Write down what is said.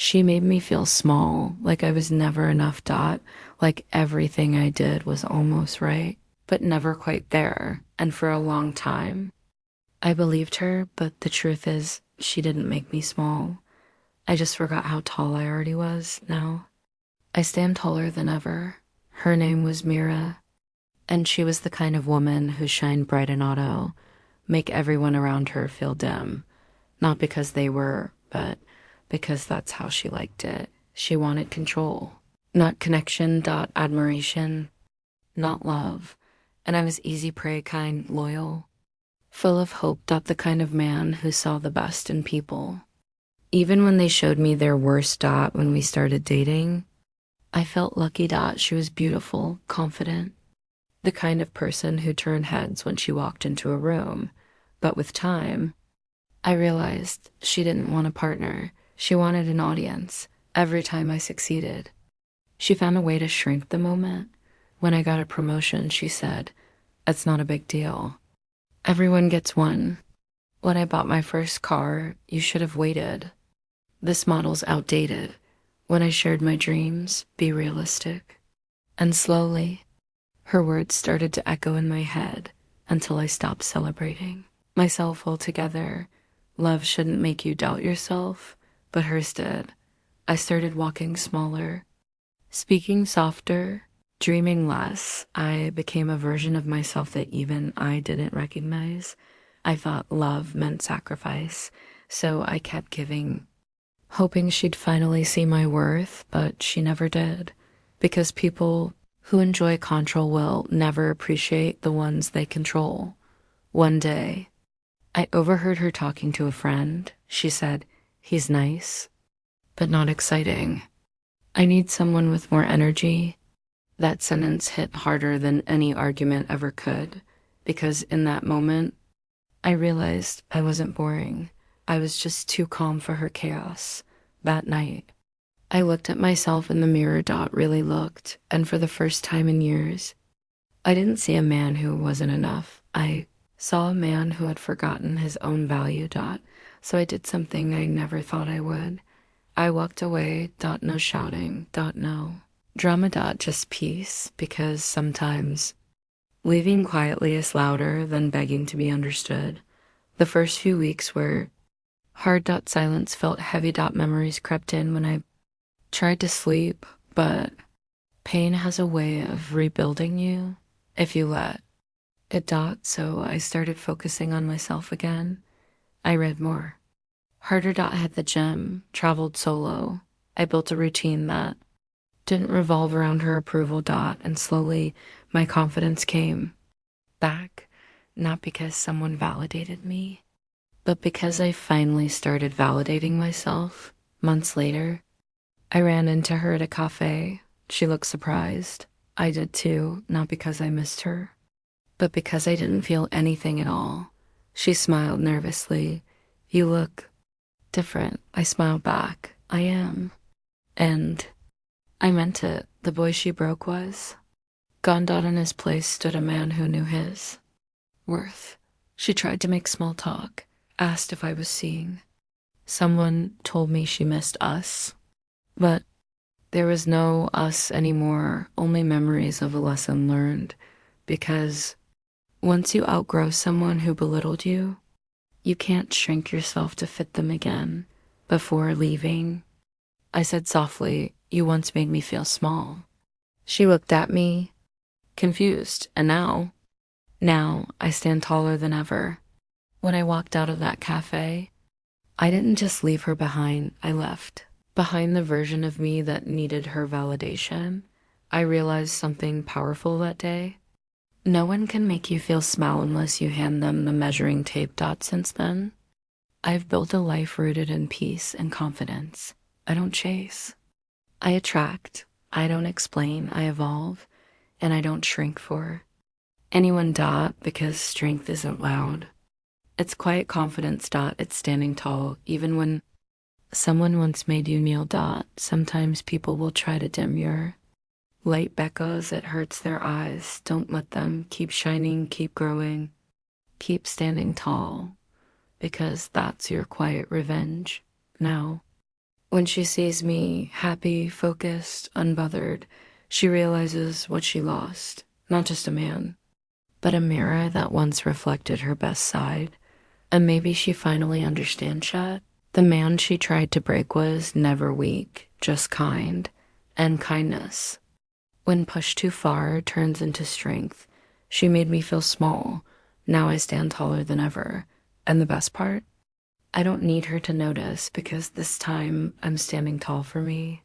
She made me feel small, like I was never enough dot, like everything I did was almost right, but never quite there, and for a long time. I believed her, but the truth is, she didn't make me small. I just forgot how tall I already was now. I stand taller than ever. Her name was Meera, and she was the kind of woman who shined bright in auto, make everyone around her feel dim. Not because they were, but because that's how she liked it. She wanted control. Not connection, dot admiration, not love. And I was easy prey kind, loyal, full of hope, dot the kind of man who saw the best in people. Even when they showed me their worst, dot when we started dating, I felt lucky, dot she was beautiful, confident, the kind of person who turned heads when she walked into a room. But with time, I realized she didn't want a partner. She wanted an audience. Every time I succeeded, she found a way to shrink the moment. When I got a promotion, she said, "It's not a big deal. Everyone gets one." When I bought my first car, "You should have waited. This model's outdated." When I shared my dreams, "Be realistic." And slowly, her words started to echo in my head until I stopped celebrating myself altogether. Love shouldn't make you doubt yourself, but hers did. I started walking smaller, speaking softer, dreaming less. I became a version of myself that even I didn't recognize. I thought love meant sacrifice, so I kept giving, hoping she'd finally see my worth, but she never did. Because people who enjoy control will never appreciate the ones they control. One day, I overheard her talking to a friend. She said, "He's nice, but not exciting. I need someone with more energy." That sentence hit harder than any argument ever could, because in that moment, I realized I wasn't boring. I was just too calm for her chaos. That night, I looked at myself in the mirror, dot really looked, and for the first time in years, I didn't see a man who wasn't enough. I saw a man who had forgotten his own value, dot. So I did something I never thought I would. I walked away, dot no shouting, dot no drama, dot just peace, because sometimes leaving quietly is louder than begging to be understood. The first few weeks were hard, dot silence felt heavy, dot memories crept in when I tried to sleep, but pain has a way of rebuilding you if you let it, dot. So I started focusing on myself again. I read more. Harder, dot hit the gym, traveled solo. I built a routine that didn't revolve around her approval, dot, and slowly my confidence came back, not because someone validated me, but because I finally started validating myself. Months later, I ran into her at a cafe. She looked surprised. I did too, not because I missed her, but because I didn't feel anything at all. She smiled nervously. "You look different." I smiled back. "I am." And I meant it. The boy she broke was gone, dot. In his place stood a man who knew his worth. She tried to make small talk, asked if I was seeing someone, told me she missed us. But there was no us anymore, only memories of a lesson learned. Because once you outgrow someone who belittled you, you can't shrink yourself to fit them again. Before leaving, I said softly, "You once made me feel small." She looked at me, confused, and now I stand taller than ever. When I walked out of that cafe, I didn't just leave her behind, I left behind the version of me that needed her validation. I realized something powerful that day. No one can make you feel small unless you hand them the measuring tape, dot. Since then, I've built a life rooted in peace and confidence. I don't chase. I attract. I don't explain. I evolve, and I don't shrink for anyone, dot, because strength isn't loud. It's quiet confidence, dot. It's standing tall, even when someone once made you kneel, dot. Sometimes people will try to dim your light beckons. It hurts their eyes. Don't let them. Keep shining, keep growing, keep standing tall, because that's your quiet revenge. Now, When she sees me happy, focused, unbothered, she realizes what she lost. Not just a man, but a mirror that once reflected her best side. And maybe she finally understands that. The man she tried to break was never weak, just kind. And kindness, when pushed too far, turns into strength. She made me feel small. Now I stand taller than ever. And the best part? I don't need her to notice because this time I'm standing tall for me.